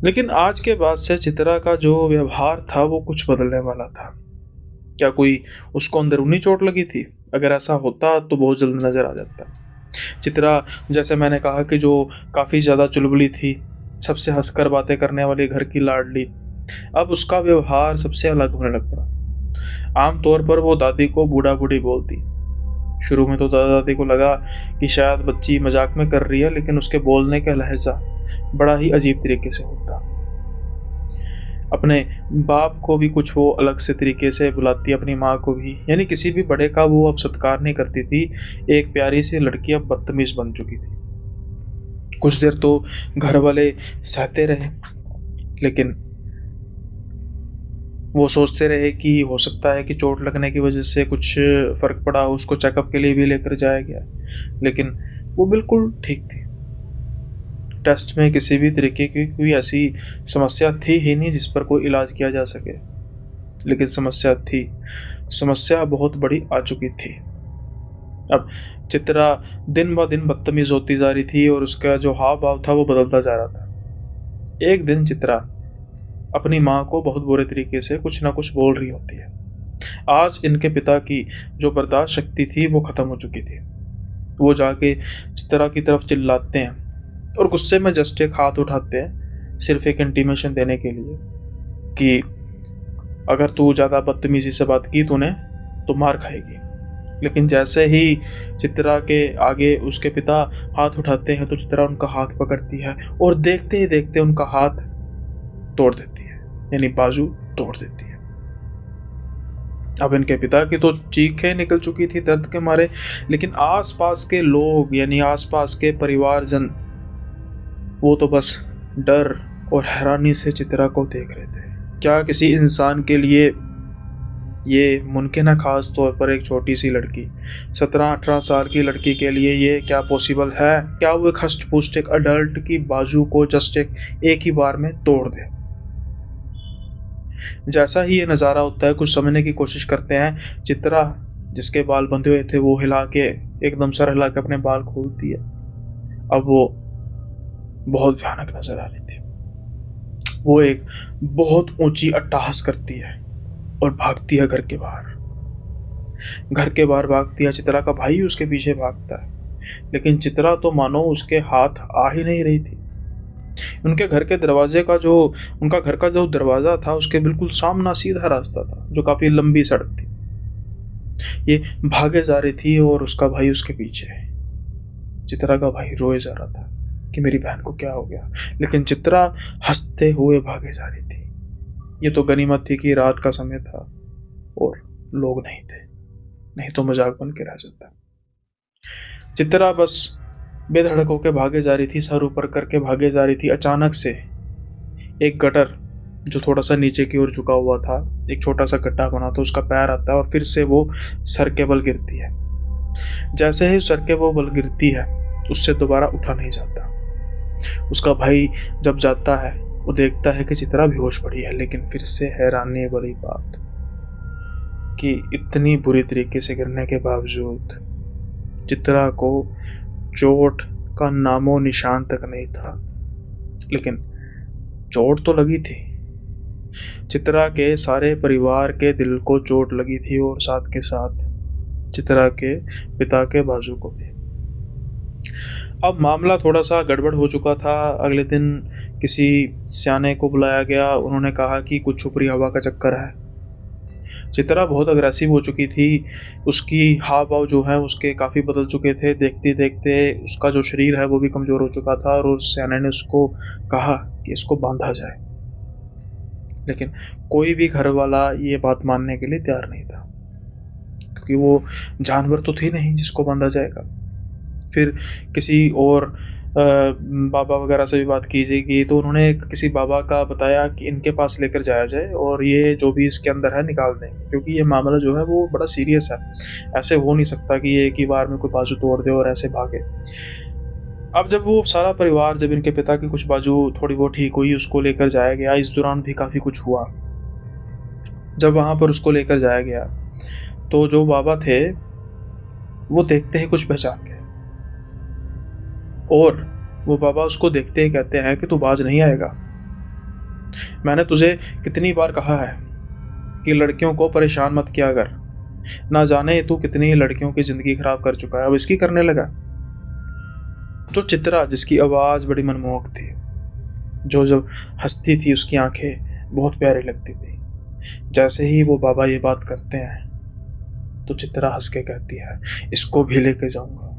S1: लेकिन आज के बाद से चित्रा का जो व्यवहार था वो कुछ बदलने वाला था। क्या कोई उसको अंदरूनी चोट लगी थी? अगर ऐसा होता तो बहुत जल्द नजर आ जाता। चित्रा, जैसे मैंने कहा कि जो काफी ज्यादा चुलबुली थी, सबसे हंसकर बातें करने वाली, घर की लाडली, अब उसका व्यवहार सबसे अलग होने लग पड़ा। आमतौर पर वो दादी को बूढ़ा बूढ़ी बोलती। शुरू में तो दादा दादी को लगा कि शायद बच्ची मजाक में कर रही है, लेकिन उसके बोलने का लहजा बड़ा ही अजीब तरीके से होता। अपने बाप को भी कुछ वो अलग से तरीके से बुलाती, अपनी माँ को भी, यानी किसी भी बड़े का वो अब सत्कार नहीं करती थी। एक प्यारी सी लड़की अब बदतमीज बन चुकी थी। कुछ देर तो घर वाले सहते रहे, लेकिन वो सोचते रहे कि हो सकता है कि चोट लगने की वजह से कुछ फर्क पड़ा, उसको चेकअप के लिए भी लेकर जाया गया, लेकिन वो बिल्कुल ठीक थी। टेस्ट में किसी भी तरीके की कोई ऐसी समस्या थी ही नहीं जिस पर कोई इलाज किया जा सके, लेकिन समस्या थी, समस्या बहुत बड़ी आ चुकी थी। अब चित्रा दिन ब दिन बदतमीज होती जा रही थी और उसका जो हाव भाव था वो बदलता जा रहा था। एक दिन चित्रा अपनी माँ को बहुत बुरे तरीके से कुछ ना कुछ बोल रही होती है। आज इनके पिता की जो बर्दाश्त शक्ति थी वो खत्म हो चुकी थी। वो जाके चित्रा की तरफ चिल्लाते हैं और गुस्से में जस्ट एक हाथ उठाते हैं, सिर्फ एक इंटीमेशन देने के लिए कि अगर तू ज्यादा बदतमीजी से बात की तूने तो मार खाएगी। लेकिन जैसे ही चित्रा के आगे उसके पिता हाथ उठाते हैं तो चित्रा उनका हाथ पकड़ती है और देखते ही देखते उनका हाथ तोड़ देती है, यानी बाजू तोड़ देती है। अब इनके पिता की तो चीखें निकल चुकी थी दर्द के मारे, लेकिन आसपास के लोग, यानी आसपास के परिवारजन, वो तो बस डर और हैरानी से चित्रा को देख रहे थे। क्या किसी इंसान के लिए ये मुमकिन है? खास तौर पर एक छोटी सी लड़की, 17-18 साल की लड़की के लिए ये क्या पॉसिबल है? क्या वो एक हष्ट पुष्ट एक अडल्ट की बाजू को जस्ट एक ही बार में तोड़ दे? जैसा ही ये नज़ारा होता है, कुछ समझने की कोशिश करते हैं। चित्रा, जिसके बाल बंधे हुए थे, वो हिला के, एकदम सर हिला के अपने बाल खोलती है। अब वो बहुत भयानक नजर आ रही थी। वो एक बहुत ऊंची अट्टहास करती है और भागती है घर के बाहर। घर के बाहर भागती है। चित्रा का भाई उसके पीछे भागता है, लेकिन चित्रा तो मानो उसके हाथ आ ही नहीं रही थी। उनके घर के दरवाजे का जो उनका घर का जो दरवाजा था, उसके बिल्कुल सामना सीधा रास्ता था, जो काफी लंबी सड़क थी। ये भागे जा रही थी और उसका भाई उसके पीछे। चित्रा का भाई रोए जा रहा था कि मेरी बहन को क्या हो गया, लेकिन चित्रा हंसते हुए भागे जा रही थी। ये तो गनीमत थी कि रात का समय था और लोग नहीं थे, नहीं तो मजाक बन के रह जाता। चित्रा बस बेधड़क होकर भागे जा रही थी, सर ऊपर करके भागे जा रही थी। अचानक से एक गटर जो थोड़ा सा नीचे की ओर झुका हुआ था, एक छोटा सा गड्ढा बना था, उसका पैर आता है और फिर से वो सर के बल गिरती है। जैसे ही सर के वो बल गिरती है, उससे दोबारा उठा नहीं जाता। उसका भाई जब जाता है, वो देखता है कि चित्रा बेहोश पड़ी है, लेकिन फिर से हैरानी वाली बात कि इतनी बुरी तरीके से गिरने के बावजूद चित्रा को चोट का नामो निशान तक नहीं था। लेकिन चोट तो लगी थी, चित्रा के सारे परिवार के दिल को चोट लगी थी और साथ के साथ चित्रा के पिता के बाजू को भी। अब मामला थोड़ा सा गड़बड़ हो चुका था। अगले दिन किसी स्याने को बुलाया गया। उन्होंने कहा कि कुछ ऊपरी हवा का चक्कर है। चित्रा बहुत अग्रेसिव हो चुकी थी, उसकी हाव भाव जो है उसके काफ़ी बदल चुके थे। देखते देखते उसका जो शरीर है वो भी कमज़ोर हो चुका था और उस स्याने ने उसको कहा कि इसको बांधा जाए, लेकिन कोई भी घर वाला ये बात मानने के लिए तैयार नहीं था, क्योंकि वो जानवर तो थी नहीं जिसको बांधा जाएगा। फिर किसी और बाबा वगैरह से भी बात की जाएगी, तो उन्होंने किसी बाबा का बताया कि इनके पास लेकर जाया जाए और ये जो भी इसके अंदर है निकाल देंगे, क्योंकि ये मामला जो है वो बड़ा सीरियस है। ऐसे हो नहीं सकता कि ये एक ही बार में कोई बाजू तोड़ दे और ऐसे भागे। अब जब वो सारा परिवार, जब इनके पिता की कुछ बाजू थोड़ी बहुत ठीक हुई, उसको लेकर जाया गया। इस दौरान भी काफ़ी कुछ हुआ। जब वहाँ पर उसको लेकर जाया गया तो जो बाबा थे वो देखते ही कुछ पहचान गए और वो बाबा उसको देखते ही कहते हैं कि तू बाज नहीं आएगा। मैंने तुझे कितनी बार कहा है कि लड़कियों को परेशान मत किया कर, ना जाने तू कितनी लड़कियों की जिंदगी खराब कर चुका है, अब इसकी करने लगा। जो चित्रा, जिसकी आवाज बड़ी मनमोहक थी, जो जब हंसती थी उसकी आंखें बहुत प्यारी लगती थी, जैसे ही वो बाबा ये बात करते हैं तो चित्रा हंस के कहती है इसको भी लेके जाऊंगा।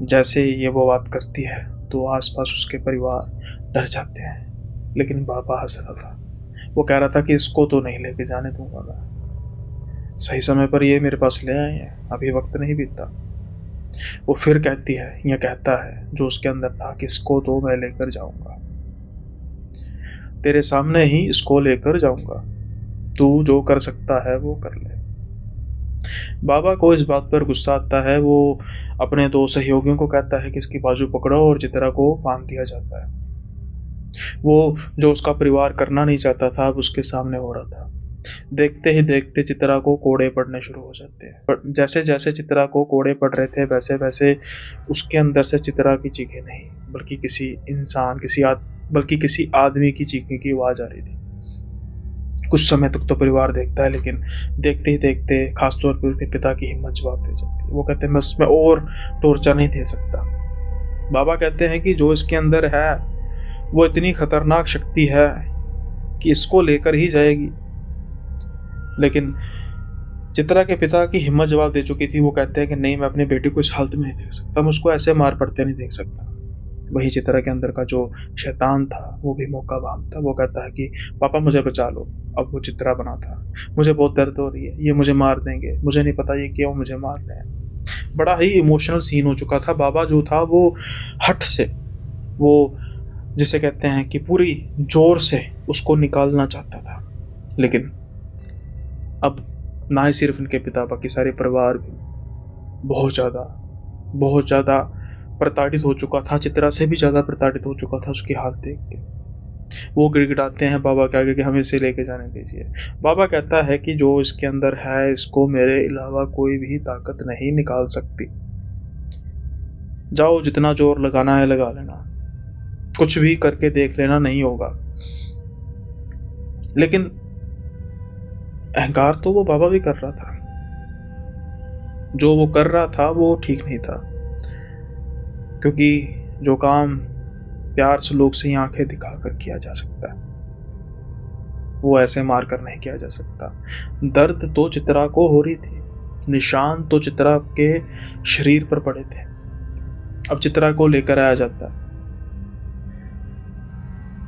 S1: जैसे ही ये वो बात करती है तो आसपास उसके परिवार डर जाते हैं, लेकिन बाबा हंस रहा था। वो कह रहा था कि इसको तो नहीं लेके जाने दूंगा मैं, सही समय पर ये मेरे पास ले आए हैं, अभी वक्त नहीं बीता। वो फिर कहती है, या कहता है जो उसके अंदर था, कि इसको तो मैं लेकर जाऊंगा, तेरे सामने ही इसको लेकर जाऊंगा, तू जो कर सकता है वो कर ले। बाबा को इस बात पर गुस्सा आता है। वो अपने दो सहयोगियों को कहता है कि इसकी बाजू पकड़ो और चित्रा को बांध दिया जाता है। वो जो उसका परिवार करना नहीं चाहता था अब उसके सामने हो रहा था। देखते ही देखते चित्रा को कोड़े पड़ने शुरू हो जाते हैं। पर जैसे जैसे चित्रा को कोड़े पड़ रहे थे वैसे वैसे उसके अंदर से चित्रा की चीखें नहीं, बल्कि किसी आदमी की चीखने की आवाज आ रही थी। कुछ समय तक तो परिवार देखता है, लेकिन देखते ही देखते खासतौर पर उसके पिता की हिम्मत जवाब दे जाती है। वो कहते हैं मैं इसमें और टॉर्चर नहीं दे सकता। बाबा कहते हैं कि जो इसके अंदर है वो इतनी खतरनाक शक्ति है कि इसको लेकर ही जाएगी। लेकिन चित्रा के पिता की हिम्मत जवाब दे चुकी थी। वो कहते हैं कि नहीं, मैं अपनी बेटी को इस हालत में नहीं देख सकता, मैं उसको ऐसे मार पड़ते नहीं देख सकता। वही चित्रा के अंदर का जो शैतान था वो भी मौका भांपता। वो कहता है कि पापा मुझे बचा लो। अब वो चित्रा बना था, मुझे बहुत दर्द हो रही है, ये मुझे मार देंगे, मुझे नहीं पता ये क्यों मुझे मार रहे हैं। बड़ा ही इमोशनल सीन हो चुका था। बाबा जो था वो हट से, वो जिसे कहते हैं कि पूरी जोर से उसको निकालना चाहता था, लेकिन अब ना ही सिर्फ इनके पिता, बाकी सारे परिवार भी बहुत ज़्यादा प्रताड़ित हो चुका था। चित्रा से भी ज़्यादा प्रताड़ित हो चुका था उसकी हालत देख के। वो गिड़गिड़ाते हैं बाबा के आगे कि हमें इसे लेके जाने दीजिए। बाबा कहता है कि जो इसके अंदर है इसको मेरे अलावा कोई भी ताकत नहीं निकाल सकती। जाओ, जितना जोर लगाना है लगा लेना, कुछ भी करके देख लेना, नहीं होगा। लेकिन अहंकार तो वो बाबा भी कर रहा था। जो वो कर रहा था वो ठीक नहीं था, क्योंकि जो काम प्यार से लोग से आंखें दिखाकर किया जा सकता है वो ऐसे मार कर नहीं किया जा सकता। दर्द तो चित्रा को हो रही थी, निशान तो चित्रा के शरीर पर पड़े थे, अब चित्रा को लेकर आया जाता है।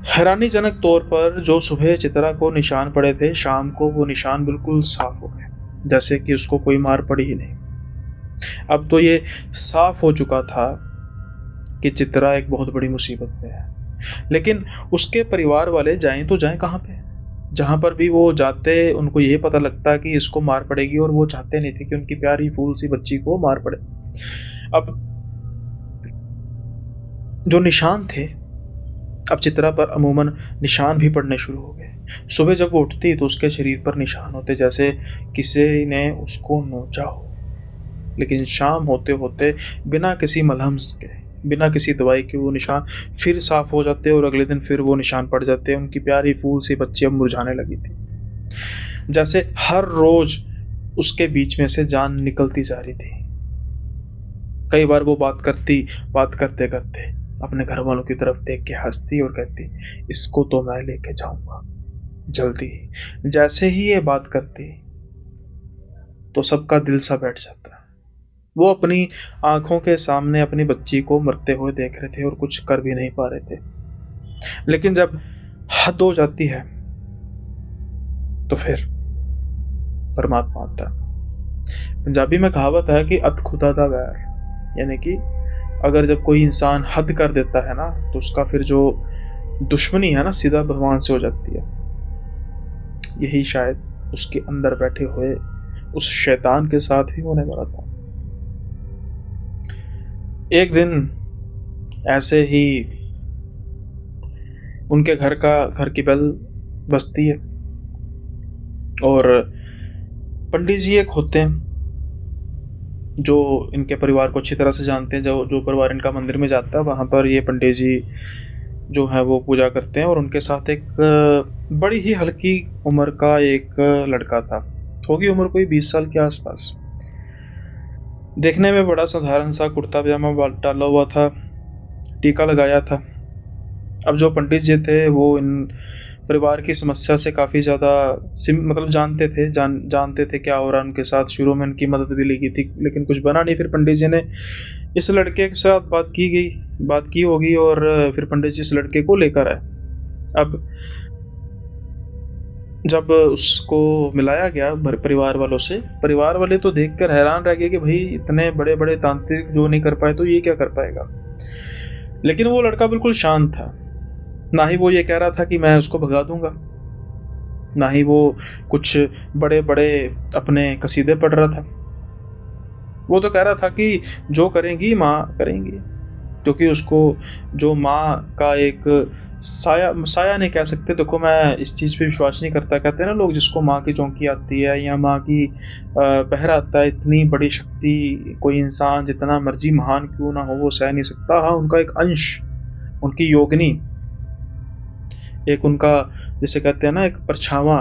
S1: हैरानीजनक तौर पर जो सुबह चित्रा को निशान पड़े थे, शाम को वो निशान बिल्कुल साफ हो गए, जैसे कि उसको कोई मार पड़ी ही नहीं। अब तो ये साफ हो चुका था कि चित्रा एक बहुत बड़ी मुसीबत में है। लेकिन उसके परिवार वाले जाएं तो जाएं कहाँ पे? जहां पर भी वो जाते उनको यही पता लगता कि इसको मार पड़ेगी, और वो चाहते नहीं थे कि उनकी प्यारी फूल सी बच्ची को मार पड़े। अब जो निशान थे, अब चित्रा पर अमूमन निशान भी पड़ने शुरू हो गए। सुबह जब वो उठती तो उसके शरीर पर निशान होते जैसे किसी ने उसको नोचा हो। लेकिन शाम होते होते बिना किसी मलहम के, बिना किसी दवाई के वो निशान फिर साफ हो जाते और अगले दिन फिर वो निशान पड़ जाते। उनकी प्यारी फूल सी बच्ची अब मुरझाने लगी थी, जैसे हर रोज उसके बीच में से जान निकलती जा रही थी। कई बार वो बात करते करते अपने घर वालों की तरफ देख के हंसती और कहती, इसको तो मैं लेके जाऊंगा जल्दी ही। जैसे ही ये बात करती तो सबका दिल सा बैठ जाता। वो अपनी आंखों के सामने अपनी बच्ची को मरते हुए देख रहे थे और कुछ कर भी नहीं पा रहे थे। लेकिन जब हद हो जाती है तो फिर परमात्मा आता है। पंजाबी में कहावत है कि अत खुदा दा वैर, यानी कि अगर जब कोई इंसान हद कर देता है ना, तो उसका फिर जो दुश्मनी है ना, सीधा भगवान से हो जाती है। यही शायद उसके अंदर बैठे हुए उस शैतान के साथ भी होने वाला था। एक दिन ऐसे ही उनके घर की बेल बजती है और पंडित जी एक होते हैं जो इनके परिवार को अच्छी तरह से जानते हैं। जो परिवार इनका मंदिर में जाता है, वहां पर ये पंडित जी जो है वो पूजा करते हैं। और उनके साथ एक बड़ी ही हल्की उम्र का एक लड़का था, होगी उम्र कोई 20 साल के आसपास। देखने में बड़ा साधारण सा कुर्ता पजामा डाला हुआ था, टीका लगाया था। अब जो पंडित जी थे वो इन परिवार की समस्या से काफी ज्यादा मतलब जानते थे क्या हो रहा है उनके साथ। शुरू में उनकी मदद भी लगी थी, लेकिन कुछ बना नहीं। फिर पंडित जी ने इस लड़के के साथ बात की होगी और फिर पंडित जी इस लड़के को लेकर आए। अब जब उसको मिलाया गया परिवार वालों से, परिवार वाले तो देखकर हैरान रह गए कि भाई इतने बड़े बड़े तांत्रिक जो नहीं कर पाए तो ये क्या कर पाएगा। लेकिन वो लड़का बिल्कुल शांत था। ना ही वो ये कह रहा था कि मैं उसको भगा दूंगा, ना ही वो कुछ बड़े बड़े अपने कसीदे पढ़ रहा था। वो तो कह रहा था कि जो करेंगी माँ करेंगी, क्योंकि उसको जो माँ का एक साया नहीं कह सकते। देखो, मैं इस चीज पे विश्वास नहीं करता। कहते हैं ना लोग, जिसको माँ की चौंकी आती है या माँ की पहरा आता है, इतनी बड़ी शक्ति कोई इंसान जितना मर्जी महान क्यों ना हो वो सह नहीं सकता। हाँ, उनका एक अंश, उनकी योगिनी, एक उनका जिसे कहते हैं ना एक परछावा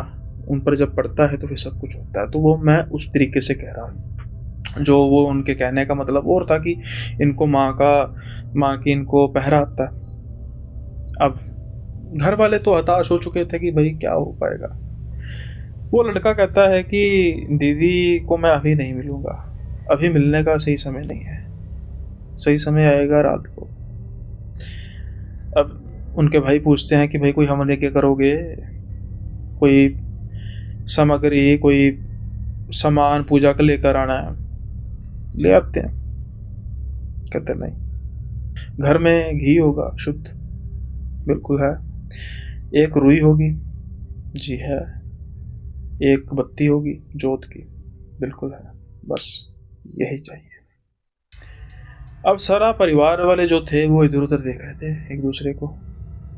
S1: उन पर जब पड़ता है तो फिर सब कुछ होता है। तो वो मैं उस तरीके से कह रहा हूँ। जो वो उनके कहने का मतलब और था कि इनको माँ की इनको पहरा आता है। अब घर वाले तो हताश हो चुके थे कि भाई क्या हो पाएगा। वो लड़का कहता है कि दीदी को मैं अभी नहीं मिलूंगा, अभी मिलने का सही समय नहीं है, सही समय आएगा रात को। अब उनके भाई पूछते हैं कि भाई कोई हवन यज्ञ करोगे, कोई सामग्री, कोई सामान पूजा का लेकर आना है, ले आते हैं। कहते नहीं, घर में घी होगा शुद्ध, बिल्कुल है। एक रुई होगी, जी है। एक बत्ती होगी जोत की, बिल्कुल है। बस यही चाहिए। अब सारा परिवार वाले जो थे वो इधर उधर देख रहे थे एक दूसरे को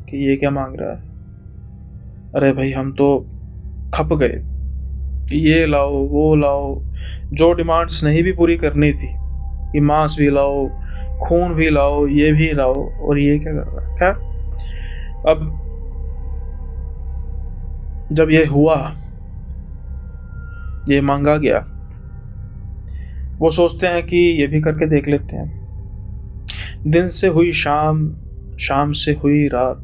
S1: कि ये क्या मांग रहा है। अरे भाई हम तो खप गए, ये लाओ वो लाओ, जो डिमांड्स नहीं भी पूरी करनी थी कि मांस भी लाओ, खून भी लाओ, ये भी लाओ, और ये क्या कर रहा है। क्या अब जब ये हुआ, ये मांगा गया, वो सोचते हैं कि ये भी करके देख लेते हैं। दिन से हुई शाम, शाम से हुई रात।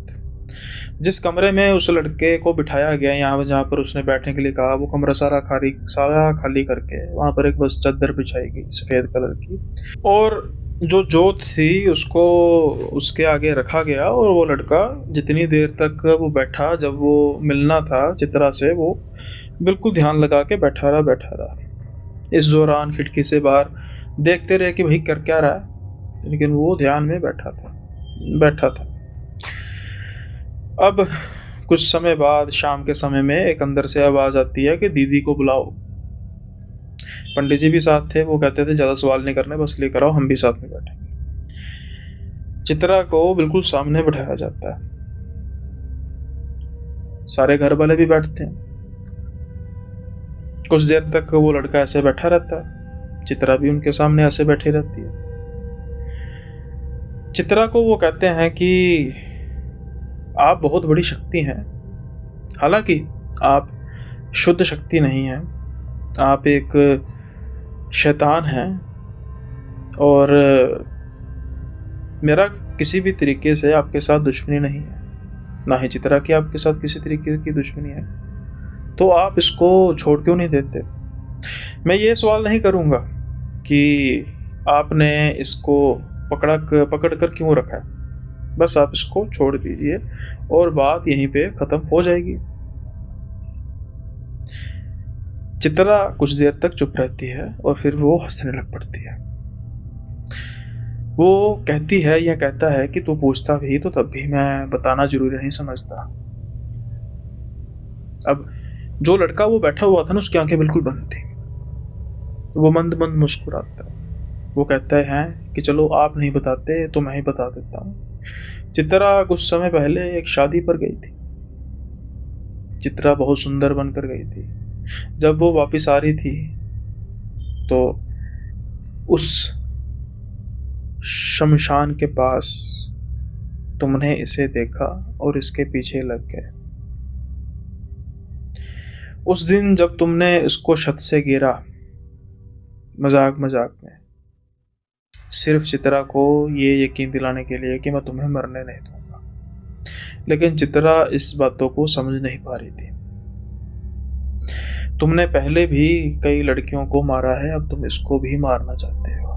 S1: जिस कमरे में उस लड़के को बिठाया गया, यहाँ जहाँ पर उसने बैठने के लिए कहा, वो कमरा सारा खाली करके वहां पर एक बस चादर बिछाई गई सफेद कलर की। और जो जोत थी उसको उसके आगे रखा गया और वो लड़का जितनी देर तक वो बैठा, जब वो मिलना था चित्रा से, वो बिल्कुल ध्यान लगा के बैठा रहा। इस दौरान खिड़की से बाहर देखते रहे कि भाई कर क्या रहा है, लेकिन वो ध्यान में बैठा था। अब कुछ समय बाद शाम के समय में एक अंदर से आवाज आती है कि दीदी को बुलाओ। पंडित जी भी साथ थे, वो कहते थे ज्यादा सवाल नहीं करने, बस लेकर आओ, हम भी साथ में बैठेंगे। चित्रा को बिल्कुल सामने बैठाया जाता है, सारे घर वाले भी बैठते हैं। कुछ देर तक वो लड़का ऐसे बैठा रहता है, चित्रा भी उनके सामने ऐसे बैठी रहती है। चित्रा को वो कहते हैं कि आप बहुत बड़ी शक्ति हैं, हालांकि आप शुद्ध शक्ति नहीं हैं, आप एक शैतान हैं, और मेरा किसी भी तरीके से आपके साथ दुश्मनी नहीं है, ना ही चित्रा की आपके साथ किसी तरीके की दुश्मनी है, तो आप इसको छोड़ क्यों नहीं देते? मैं ये सवाल नहीं करूंगा कि आपने इसको पकड़ कर क्यों रखा है, बस आप इसको छोड़ दीजिए और बात यहीं पे खत्म हो जाएगी। चित्रा कुछ देर तक चुप रहती है और फिर वो हंसने लग पड़ती है। वो कहती है या कहता है कि तू पूछता भी तो तब भी मैं बताना जरूरी नहीं समझता। अब जो लड़का वो बैठा हुआ था ना, उसकी आंखें बिल्कुल बंद थी, तो वो मंद मंद मुस्कुराता है। वो कहता है कि चलो आप नहीं बताते तो मैं ही बता देता हूँ। चित्रा कुछ समय पहले एक शादी पर गई थी। चित्रा बहुत सुंदर बनकर गई थी। जब वो वापस आ रही थी तो उस शमशान के पास तुमने इसे देखा और इसके पीछे लग गए। उस दिन जब तुमने इसको छत से गिरा, मजाक मजाक में, सिर्फ चित्रा को ये यकीन दिलाने के लिए कि मैं तुम्हें मरने नहीं दूंगा, लेकिन चित्रा इस बातों को समझ नहीं पा रही थी। तुमने पहले भी कई लड़कियों को मारा है, अब तुम इसको भी मारना चाहते हो।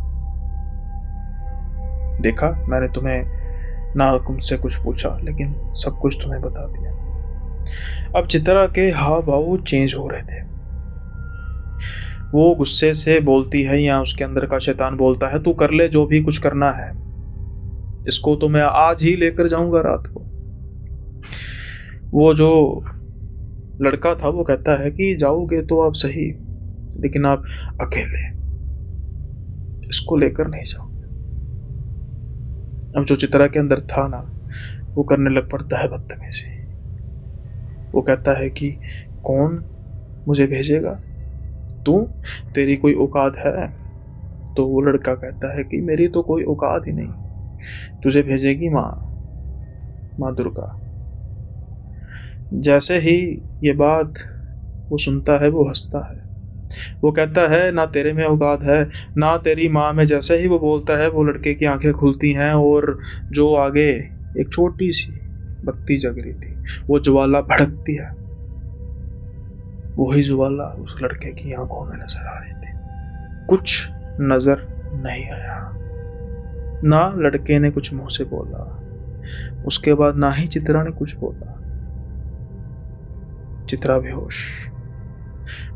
S1: देखा, मैंने तुम्हें ना तुमसे कुछ पूछा, लेकिन सब कुछ तुम्हें बता दिया। अब चित्रा के हाव भाव चेंज हो रहे थे। वो गुस्से से बोलती है या उसके अंदर का शैतान बोलता है, तू कर ले जो भी कुछ करना है, इसको तो मैं आज ही लेकर जाऊंगा रात को। वो जो लड़का था वो कहता है कि जाओगे तो आप सही, लेकिन आप अकेले, इसको लेकर नहीं जाओगे। अब जो चित्रा के अंदर था ना, वो करने लग पड़ता है बदतमीजी। वो कहता है कि कौन मुझे भेजेगा, तू, तेरी कोई औकात है? तो वो लड़का कहता है कि मेरी तो कोई औकात ही नहीं, तुझे भेजेगी माँ दुर्गा। जैसे ही ये बात वो सुनता है वो हंसता है। वो कहता है ना तेरे में औकात है ना तेरी माँ में। जैसे ही वो बोलता है वो लड़के की आंखें खुलती हैं और जो आगे एक छोटी सी बत्ती जग रही थी, वो ज्वाला भड़कती है। वही ज्वाला उस लड़के की आंखों में नजर आ रही थी। कुछ नजर नहीं आया, ना लड़के ने कुछ मुंह से बोला, उसके बाद ना ही चित्रा ने कुछ बोला। चित्रा बेहोश।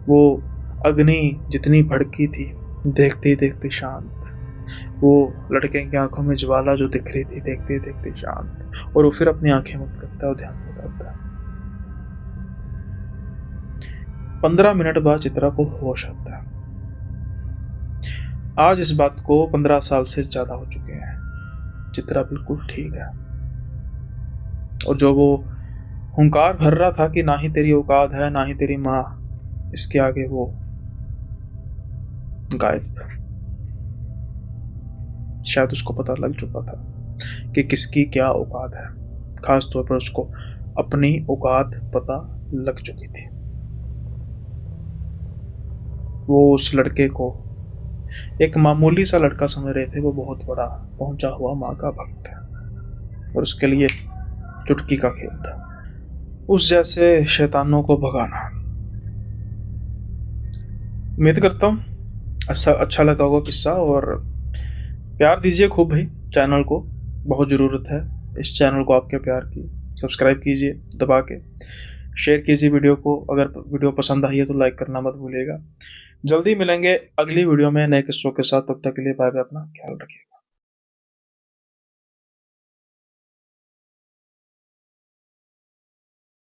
S1: वो अग्नि जितनी भड़की थी, देखते देखते शांत। वो लड़के की आंखों में ज्वाला जो दिख रही थी, देखते देखते शांत, और वो फिर अपनी आंखें बंद करता है और ध्यान लगाता है। 15 मिनट बाद चित्रा को होश आता है। आज इस बात को 15 साल से ज्यादा हो चुके हैं। चित्रा बिल्कुल ठीक है, और जो वो हुंकार भर रहा था कि ना ही तेरी औकात है ना ही तेरी माँ, इसके आगे वो गायब। शायद उसको पता लग चुका था कि किसकी क्या औकात है। खास तौर पर उसको अपनी औकात पता लग चुकी थी। वो उस लड़के को एक मामूली सा लड़का समझ रहे थे, वो बहुत बड़ा पहुंचा हुआ माँ का भक्त है, और उसके लिए चुटकी का खेल था उस जैसे शैतानों को भगाना। उम्मीद करता हूँ अच्छा लगा होगा किस्सा, और प्यार दीजिए खूब भाई चैनल को, बहुत ज़रूरत है इस चैनल को आपके प्यार की। सब्सक्राइब कीजिए दबा के, शेयर कीजिए वीडियो को। अगर वीडियो पसंद आई है तो लाइक करना मत भूलिएगा। जल्दी मिलेंगे अगली वीडियो में नए किस्सों के साथ, तब तक के लिए बाय बाय, अपना ख्याल रखिएगा।